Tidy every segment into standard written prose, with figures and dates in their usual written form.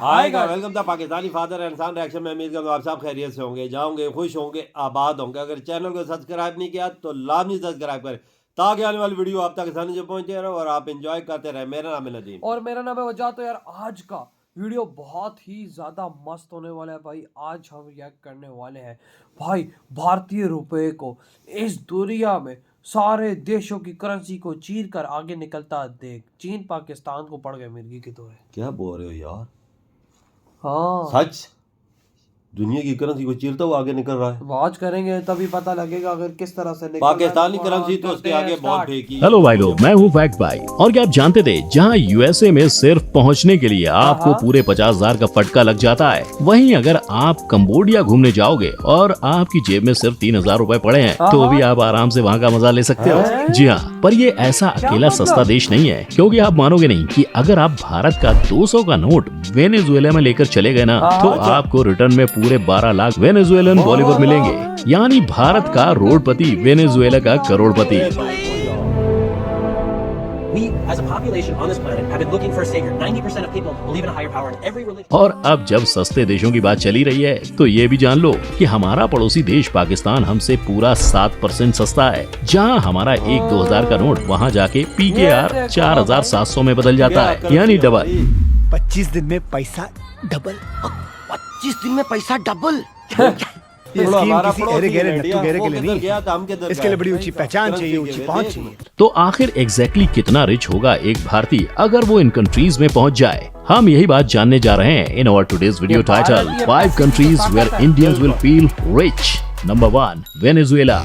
Hi guys, welcome the Pakistani father and son reaction में। उम्मीद करता हूं आप सब खैरियत से होंगे, जाओगे, खुश होंगे, आबाद होंगे। अगर चैनल को सब्सक्राइब नहीं किया तो लाजमी सब्सक्राइब करें ताकि आने वाली वीडियो आप तक आसानी से पहुंचे रहे और आप एंजॉय करते रहे। मेरा नाम है नदीम और मेरा नाम है वजह। तो यार आज का वीडियो बहुत ही ज़्यादा मस्त होने वाला है भाई। आज हम रिएक्ट करने वाले हैं भाई भारतीय रुपए को इस दुनिया में सारे देशों की करेंसी को चीर कर आगे निकलता देख। चीन पाकिस्तान को पड़ गए मिर्गी के दौरे। क्या बोल रहे हो यार? हाँ सच दुनिया की करेंसी को चीरता हुआ आगे निकल रहा है। वाच करेंगे तभी पता लगेगा अगर किस तरह से निकल पाकिस्तानी करेंसी तो उसके आगे बहुत फेंकी। हेलो भाई लोग, मैं हूँ फैक्ट भाई। और क्या आप जानते थे जहाँ यूएसए में सिर्फ पहुँचने के लिए आपको पूरे 50,000 का फटका लग जाता है, वहीं अगर आप कंबोडिया घूमने जाओगे और आपकी जेब में सिर्फ 3,000 रूपए पड़े हैं तो भी आप आराम से वहाँ का मजा ले सकते हो। जी हाँ, पर ये ऐसा अकेला सस्ता देश नहीं है, क्योंकि आप मानोगे नहीं कि अगर आप भारत का 200 का नोट वेनेजुएला में लेकर चले गए ना तो आपको रिटर्न में पूरे 12 लाख वेनेजुएलन बॉलीवुड मिलेंगे। यानी भारत का रोडपति वेनेजुएला का करोड़पति। We, as a population on this planet, have been looking for a savior. 90% of people believe in a higher power in every religion. और अब जब सस्ते देशों की बात चली रही है तो ये भी जान लो कि हमारा पड़ोसी देश पाकिस्तान हमसे पूरा 7% सस्ता है। जहां हमारा 1-2 हजार का नोट वहां जाके PKR 4,700 में बदल जाता है, यानी डबल। 25 दिन में पैसा डबल। 25 दिन में पैसा डबल। ये स्कीम किसी एरे गहरे नट्टू गहरे के लिए नहीं है। इसके लिए बड़ी ऊंची पहचान चाहिए, ऊंची पहुंच चाहिए। तो आखिर एग्जैक्टली कितना रिच होगा एक भारतीय अगर वो इन कंट्रीज में पहुंच जाए? हम यही बात जानने जा रहे हैं in our today's video title 5 countries where Indians will feel rich. Number 1, Venezuela.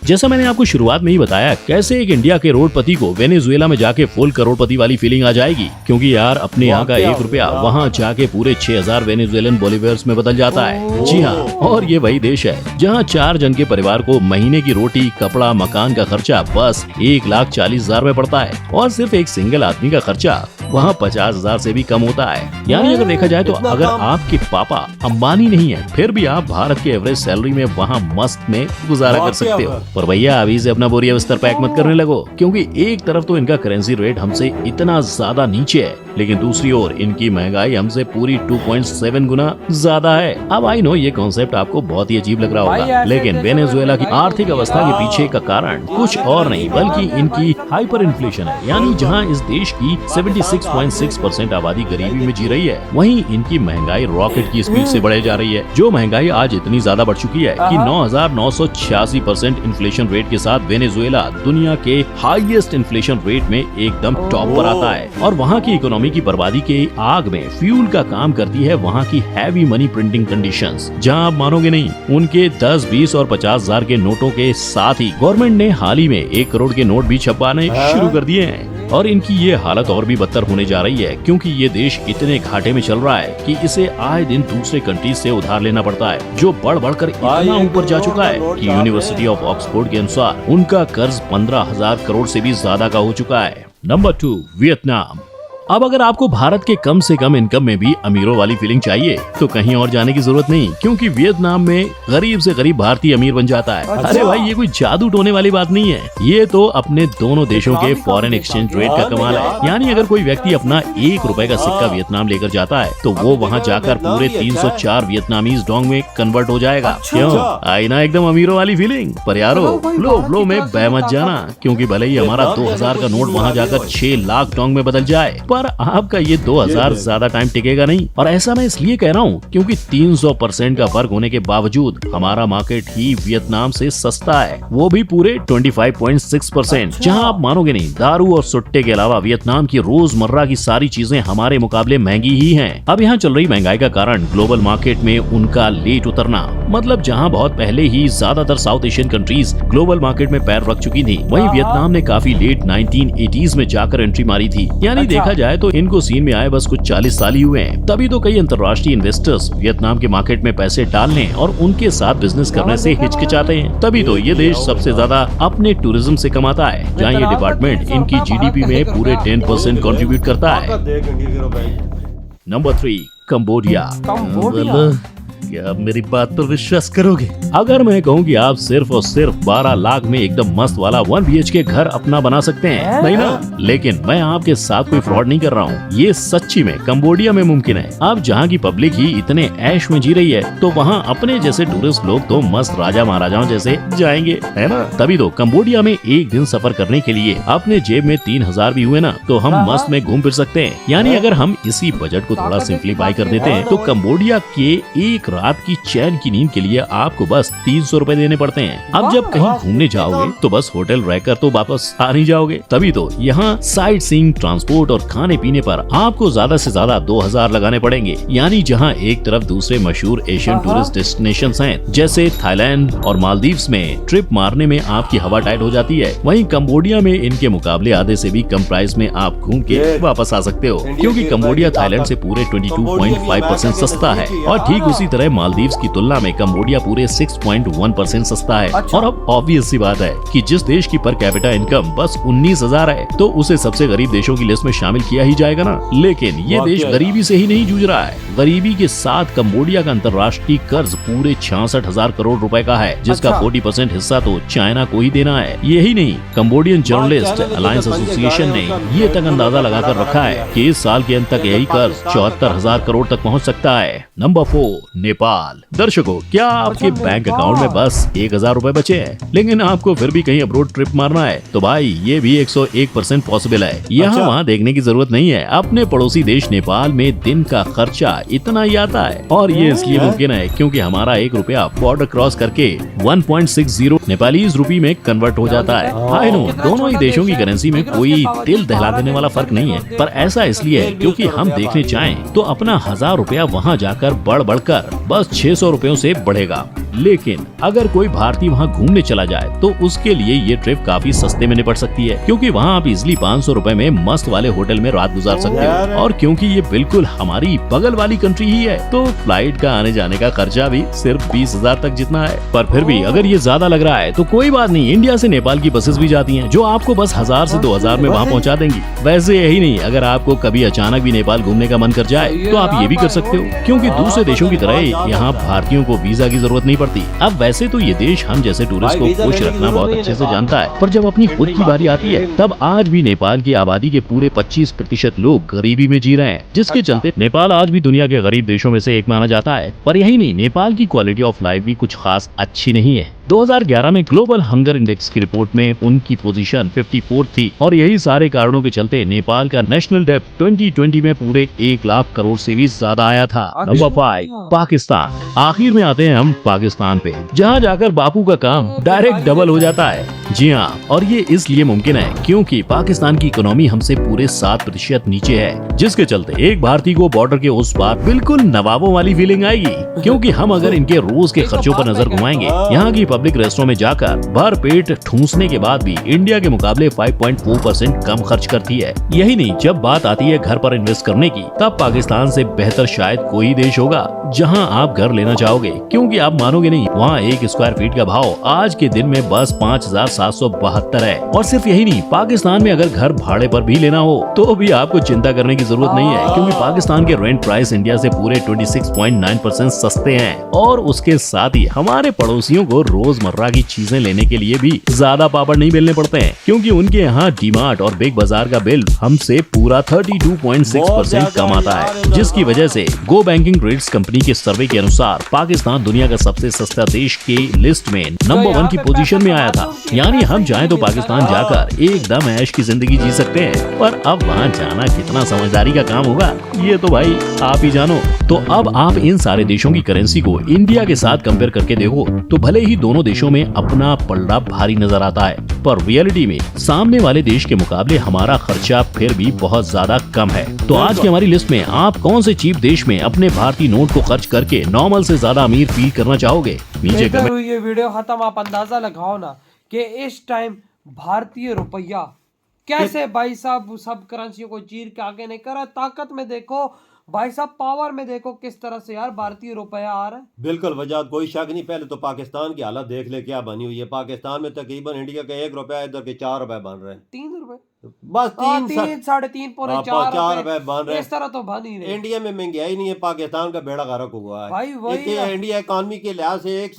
जैसा मैंने आपको शुरुआत में ही बताया, कैसे एक इंडिया के रोडपति को वेनेजुएला में जाके फुल करोड़पति वाली फीलिंग आ जाएगी, क्योंकि यार अपने यहाँ का 1 रुपया वहाँ जाके पूरे 6,000 वेनेजुएलन बोलीवियर्स में बदल जाता है। जी हाँ, और ये वही देश है जहाँ 4 जन के परिवार को महीने की रोटी, कपड़ा, मकान का खर्चा बस 1,40,000 में पड़ता है, और सिर्फ एक सिंगल आदमी का खर्चा वहाँ 50,000 से भी कम होता है। यानी अगर देखा जाए तो अगर आपके पापा अंबानी नहीं है फिर भी आप भारत के एवरेज सैलरी में वहाँ मस्त में गुजारा कर सकते हो। पर भैया अभी से अपना बोरिया बिस्तर पैक मत करने लगो, क्योंकि एक तरफ तो इनका करेंसी रेट हमसे इतना ज्यादा नीचे है, लेकिन दूसरी ओर इनकी महंगाई हमसे पूरी 2.7 गुना ज्यादा है। अब आई नो ये कॉन्सेप्ट आपको बहुत ही अजीब लग रहा होगा, लेकिन वेनेजुएला की आर्थिक अवस्था के पीछे का कारण कुछ और नहीं बल्कि इनकी हाइपर इन्फ्लेशन है। यानी जहाँ इस देश की 76.6% आबादी गरीबी में जी रही है, वहीं इनकी महंगाई रॉकेट की स्पीड से बढ़े जा रही है। जो महंगाई आज इतनी ज्यादा बढ़ चुकी है कि 9,986% इन्फ्लेशन रेट के साथ वेनेजुएला दुनिया के हाईएस्ट इन्फ्लेशन रेट में एकदम टॉप पर आता है। और वहाँ की इकोनॉमी की बर्बादी के आग में फ्यूल का काम करती है वहाँ की हैवी मनी प्रिंटिंग कंडीशंस, जहाँ आप मानोगे नहीं, उनके 10, 20 और 50,000 के नोटों के साथ ही गवर्नमेंट ने हाल ही में 1 करोड़ के नोट भी छपवाने शुरू कर दिए हैं। और इनकी ये हालत और भी बदतर होने जा रही है, क्योंकि ये देश इतने घाटे में चल रहा है कि इसे आए दिन दूसरे कंट्रीज से उधार लेना पड़ता है, जो बढ़ बढ़कर इतना ऊपर जा चुका है कि यूनिवर्सिटी ऑफ ऑक्सफोर्ड के अनुसार उनका कर्ज 15,000 करोड़ से भी ज्यादा का हो चुका है। Number 2, Vietnam. अब अगर आपको भारत के कम से कम इनकम में भी अमीरों वाली फीलिंग चाहिए तो कहीं और जाने की जरूरत नहीं, क्योंकि वियतनाम में गरीब से गरीब भारतीय अमीर बन जाता है। अरे भाई ये कोई जादू टोने वाली बात नहीं है, ये तो अपने दोनों देशों के फॉरेन एक्सचेंज रेट का कमाल है। यानी अगर कोई व्यक्ति अपना 1 रुपए का सिक्का वियतनाम लेकर जाता है तो वो वहाँ जाकर पूरे 304 वियतनामीज डोंग में कन्वर्ट हो जाएगा। क्यों आई ना एकदम अमीरों वाली फीलिंग? पर यारो फ्लो में बह मत जाना, क्योंकि भले ही हमारा 2,000 का नोट वहाँ जाकर 6 लाख डोंग में बदल जाए, पर आपका ये 2,000 ज्यादा टाइम टिकेगा नहीं। और ऐसा मैं इसलिए कह रहा हूँ क्योंकि 300% का फर्क होने के बावजूद हमारा मार्केट ही वियतनाम से सस्ता है, वो भी पूरे 25.6%। जहाँ आप मानोगे नहीं, दारू और सुट्टे के अलावा वियतनाम की रोजमर्रा की सारी चीजें हमारे मुकाबले महंगी ही हैं। अब यहाँ चल रही महंगाई का कारण ग्लोबल मार्केट में उनका लेट उतरना, मतलब जहाँ बहुत पहले ही ज्यादातर south Asian countries global market में पैर रख चुकी थी, वहीं वियतनाम ने काफी लेट 1980s में जाकर एंट्री मारी थी। यानी देखा जाए तो इनको सीन में आए बस कुछ 40 साल ही हुए हैं। तभी तो कई अंतर्राष्ट्रीय इन्वेस्टर्स वियतनाम के मार्केट में पैसे डालने और उनके साथ बिजनेस करने से हिचकिचाते हैं। तभी तो ये देश सबसे ज्यादा अपने टूरिज्म से कमाता है, जहाँ ये डिपार्टमेंट इनकी GDP में पूरे 10% कंट्रीब्यूट करता है। Number 3, Cambodia. क्या आप मेरी बात पर विश्वास करोगे? अगर मैं कहूँ कि आप सिर्फ और सिर्फ 12 लाख में एकदम मस्त वाला 1 BHK घर अपना बना सकते हैं, नहीं ना? लेकिन मैं आपके साथ कोई फ्रॉड नहीं कर रहा हूँ। ये सच्ची में कंबोडिया में मुमकिन है। अब जहाँ की पब्लिक ही इतने ऐश में जी रही है, तो वहाँ अपने जैसे टूरिस्ट लोग तो मस्त राजा महाराजाओं जैसे जाएंगे, है ना? तभी तो कंबोडिया में एक दिन सफर करने के लिए अपने जेब में 3000 भी हुए ना, तो हम मस्त में घूम फिर सकते हैं। यानी अगर हम इसी बजट को थोड़ा सिंप्लीफाई कर देते हैं, तो कंबोडिया के एक रात की चैन की नींद के लिए आपको बस 300 रुपए देने पड़ते हैं। अब जब कहीं घूमने जाओगे तो बस होटल रहकर तो वापस आ नहीं जाओगे। तभी तो यहाँ साइट सीइंग, ट्रांसपोर्ट और खाने पीने पर आपको ज्यादा से ज्यादा 2000 लगाने पड़ेंगे। यानी जहाँ एक तरफ दूसरे मशहूर एशियन टूरिस्ट डेस्टिनेशंस हैं, जैसे थाईलैंड और मालदीव्स में ट्रिप मारने में आपकी हवा टाइट हो जाती है, वहीं कंबोडिया में इनके मुकाबले आधे से भी कम प्राइस में आप घूम के वापस आ सकते हो, क्योंकि कंबोडिया थाईलैंड से पूरे 22.5% सस्ता है। और ठीक उसी तरह मालदीव्स की तुलना में कंबोडिया पूरे 6.1% सस्ता है। और अब ऑब्वियस सी बात है कि जिस देश की पर कैपिटा इनकम बस 19,000 है, तो उसे सबसे गरीब देशों की लिस्ट में शामिल किया ही जाएगा ना। लेकिन ये देश गरीबी से ही नहीं जूझ रहा है। गरीबी के साथ कंबोडिया का अंतर्राष्ट्रीय कर्ज पूरे 66,000 करोड़ रुपए का है, जिसका 40% हिस्सा तो चाइना को ही देना है। यही नहीं, कंबोडियन जर्नलिस्ट अलायंस एसोसिएशन ने ये तक अंदाजा लगाकर रखा है कि इस साल के अंत तक यही कर्ज 74,000 करोड़ तक पहुंच सकता है। नंबर 4, नेपाल। दर्शकों, क्या आपके बैंक अकाउंट में बस 1000 रुपए बचे हैं, लेकिन आपको फिर भी कहीं अब्रोड ट्रिप मारना है, तो भाई ये भी 101% पॉसिबल है। यहाँ वहाँ देखने की जरूरत नहीं है। अपने पड़ोसी देश नेपाल में दिन का खर्चा इतना ही आता है, और ये इसलिए मुमकिन है क्योंकि हमारा 1 रुपया बॉर्डर क्रॉस करके 1.60 नेपालीज रूपी में कन्वर्ट हो जाता है। आई नो, दोनों ही देशों की करेंसी में कोई दिल दहला देने वाला फर्क नहीं है, पर ऐसा इसलिए है क्योंकि हम देखने चाहें तो अपना 1000 रुपया वहाँ जाकर बढ़कर बस 600 रुपयों से बढ़ेगा। लेकिन अगर कोई भारतीय वहाँ घूमने चला जाए तो उसके लिए ये ट्रिप काफी सस्ते में निपट सकती है, क्योंकि वहाँ आप इजिली 500 रुपए में मस्त वाले होटल में रात गुजार सकते हो। और क्योंकि ये बिल्कुल हमारी बगल वाली कंट्री ही है, तो फ्लाइट का आने जाने का खर्चा भी सिर्फ 20,000 तक जितना है। पर फिर भी अगर ये ज्यादा लग रहा है तो कोई बात नहीं, इंडिया से नेपाल की बसेस भी जाती हैं, जो आपको बस 1000 से 2000 में वहाँ पहुँचा देंगी। वैसे यही नहीं, अगर आपको कभी अचानक भी नेपाल घूमने का मन कर जाए तो आप ये भी कर सकते हो, क्योंकि दूसरे देशों की तरह यहाँ भारतीयों को वीजा की जरूरत नहीं पड़ती। अब वैसे तो ये देश हम जैसे टूरिस्ट को खुश रखना बहुत अच्छे से जानता है, पर जब अपनी खुद की बारी आती है तब आज भी नेपाल की आबादी के पूरे 25% लोग गरीबी में जी रहे हैं, जिसके चलते नेपाल आज भी दुनिया के गरीब देशों में से एक माना जाता है। पर यही नहीं, नेपाल की क्वालिटी ऑफ लाइफ भी कुछ खास अच्छी नहीं है। 2011 में ग्लोबल हंगर इंडेक्स की रिपोर्ट में उनकी पोजीशन 54 थी, और यही सारे कारणों के चलते नेपाल का नेशनल डेब्ट 2020 में पूरे 1 लाख करोड़ से भी ज्यादा आया था। नंबर 5, पाकिस्तान। आखिर में आते हैं हम पाकिस्तान पे, जहाँ जाकर बापू का काम डायरेक्ट डबल हो जाता है। जी हाँ, और ये इसलिए मुमकिन है क्योंकि पाकिस्तान की इकोनॉमी हमसे पूरे 7% नीचे है, जिसके चलते एक भारतीय को बॉर्डर के उस पार बिल्कुल नवाबों वाली फीलिंग आएगी। क्योंकि हम अगर इनके रोज के खर्चों पर नजर घुमाएंगे, यहाँ की पब्लिक रेस्टोरेंट में जाकर भर पेट ठूंसने के बाद भी इंडिया के मुकाबले 5.4% कम खर्च करती है। यही नहीं, जब बात आती है घर पर इन्वेस्ट करने की, तब पाकिस्तान से बेहतर शायद कोई देश होगा जहां आप घर लेना चाहोगे, क्योंकि आप मानोगे नहीं, वहां 1 स्क्वायर फीट का भाव आज के दिन में बस 5,772 है। और सिर्फ यही नहीं, पाकिस्तान में अगर घर भाड़े पर भी लेना हो तो भी आपको चिंता करने की जरूरत नहीं है, क्योंकि पाकिस्तान के रेंट प्राइस इंडिया से पूरे 26.9% सस्ते हैं। और उसके साथ ही हमारे पड़ोसियों को रोजमर्रा की चीजें लेने के लिए भी ज्यादा पापड़ नहीं बेलने पड़ते हैं, क्योंकि उनके यहाँ डीमार्ट और बिग बाजार का बिल हमसे पूरा 32.6% कम आता है, जिसकी वजह से गो बैंकिंग रेट्स कंपनी के सर्वे के अनुसार पाकिस्तान दुनिया का सबसे सस्ता देश के लिस्ट में नंबर 1 की पोजीशन में आया था। यानी हम चाहें तो पाकिस्तान जाकर एकदम ऐश की जिंदगी जी सकते हैं, पर अब वहाँ जाना कितना समझदारी का काम होगा, ये तो भाई आप ही जानो। तो अब आप इन सारे देशों की करेंसी को इंडिया के साथ कंपेयर करके देखो तो भले ही दोनों देशों में अपना पलड़ा भारी नजर आता है, पर रियलिटी में सामने वाले देश के मुकाबले हमारा खर्चा फिर भी बहुत ज्यादा कम है। तो आज की हमारी लिस्ट में आप कौन से चीप देश में अपने भारतीय नोट को खर्च करके नॉर्मल से ज्यादा अमीर फील करना चाहोगे? नीचे देखते हुए ये वीडियो खत्म, आप अंदाजा लगाओ ना कि इस टाइम भारतीय रुपया कैसे भाई साहब सब करेंसियों को चीर के आगे नहीं करा। ताकत में देखो भाई साहब पावर में देखो किस तरह से यार भारतीय रुपया आ रहा है। बिल्कुल वजह कोई शक नहीं। पहले तो पाकिस्तान की हालत देख ले क्या बनी हुई है। पाकिस्तान में तकरीबन इंडिया का 1 रुपया इधर के 4 रुपए बन रहे हैं। 3 रुपए बस हाँ, 3 3 3.5 पौने हाँ, 4 4 रुपए रुपए बन रहे इस तरह तो बन ही रहे। इंडिया में महंगाई नहीं है, पाकिस्तान का बेड़ा गर्क हुआ है भाई वही ना। इंडिया इकॉनमी के लिहाज से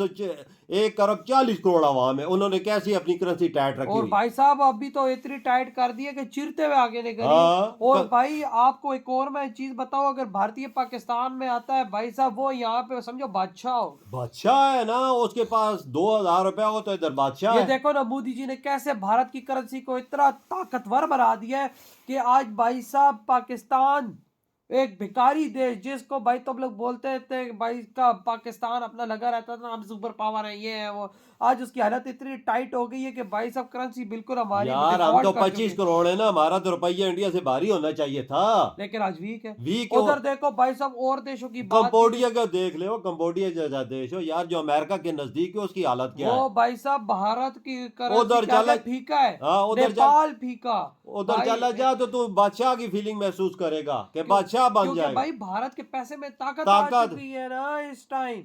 1 अरब 40 करोड़ आवाम है, उन्होंने कैसी अपनी करेंसी टाइट रखी और हुई। भाई साहब अभी तो इतनी टाइट कर दी है कि चिरते हुए आगे निकली। हाँ, और भाई आपको एक और मैं चीज बताऊं, अगर भारतीय पाकिस्तान में आता है भाई साहब वो यहाँ पे समझो बादशाह हो। बादशाह है ना, उसके पास 2000 रुपया हो तो इधर बादशाह ये है। देखो ना मोदी जी ने कैसे भारत की करेंसी को इतना ताकतवर बना दिया है कि आज भाई साहब पाकिस्तान एक भिखारी देश, जिसको भाई तुम लोग बोलते थे भाई का पाकिस्तान अपना लगा रहता था हम सुपर पावर है ये है वो, आज उसकी हालत इतनी टाइट हो गई है कि भाई साहब करेंसी बिल्कुल हमारी यार हम default तो कर 25 चुकी है। करोड़ है ना, हमारा तो रुपया इंडिया से भारी होना चाहिए था। लेकिन आज वीक है। वीक उधर देखो भाई साहब और देशों की बात कंबोडिया का देख ले, कंबोडिया जैसा देश हो यार जो अमेरिका के नजदीक है, उसकी हालत क्या वो है। भाई साहब भारत की उधर करेंसी क्या चला- है, फीका है। हाँ, उधर नेपाल फीका। उधर भाई- चला जा तो तू बादशाह की फीलिंग महसूस करेगा कि बादशाह बन क्योंकि जाएगा। भाई भारत के पैसे में ताकत आ ताकत। चुकी है ना इस टाइम,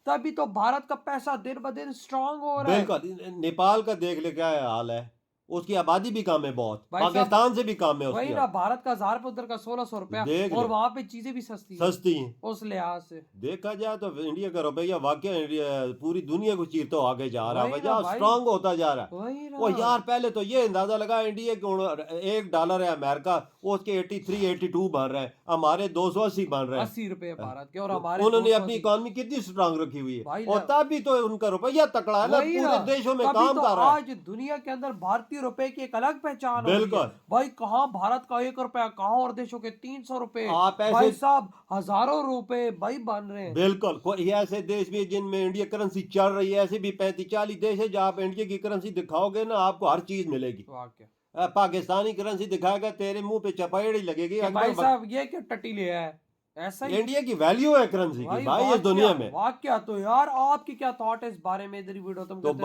तभी तो भारत का पैसा दिन ब दिन स्ट्रांग हो रहा है। बिल्कुल। नेपाल का देख ले क्या हाल है, उसकी आबादी भी कम है बहुत, भाई साहब, पाकिस्तान से भी कम है वही उसकी। ना, भारत का 1000 रुपए उधर का 1600 रुपया, देख और ले। वहां पे चीजें भी सस्ती हैं सस्ती है। उस लिहाज से। देखा जाए तो इंडिया का रुपया वाकई पूरी दुनिया को चीरते तो आगे जा रहा है, वही ना वजह भाई। स्ट्रांग होता जा रहा है। वही ना वो यार पहले तो ये अंदाजा लगा इंडिया के $1 है अमेरिका, उसके 83 82 बन रहे हैं, हमारे 280 बन रहे हैं। 80 रुपए भारत के और हमारे उन्होंने 280। अपनी इकोनॉमी कितनी स्ट्रांग रखी हुई भाई है, और ना- तब भी तो उनका रुपया तकड़ा है ना, वही पूरे ना, देशों में तभी काम तो कर रहा है। आज दुनिया के अंदर भारतीय रुपए की एक अलग पहचान हो रही है। बिल्कुल। भाई कहाँ भारत का 1 रुपया, कहाँ और देशों के 300 रुपए, आप ऐसे- भाई साहब हजारों रुपए भाई बन रहे हैं। बिल्कुल। कोई ऐसे देश भी है जिनमें इंडिया करेंसी चल रही है, ऐसे भी 35-40 देश है जहाँ आप इंडिया की करेंसी दिखाओगे ना आपको हर चीज मिलेगी। वाकई पाकिस्तानी करेंसी दिखाएगा तेरे मुंह पे चपाड़ी लगी। कि भाई साहब ये क्या टट्टी लिया है, ऐसा ही इंडिया की वैल्यू है करेंसी की भाई इस दुनिया में। वाकया। तो यार आपकी क्या थॉट है इस बारे में, इधर वीडियो तुम तो करते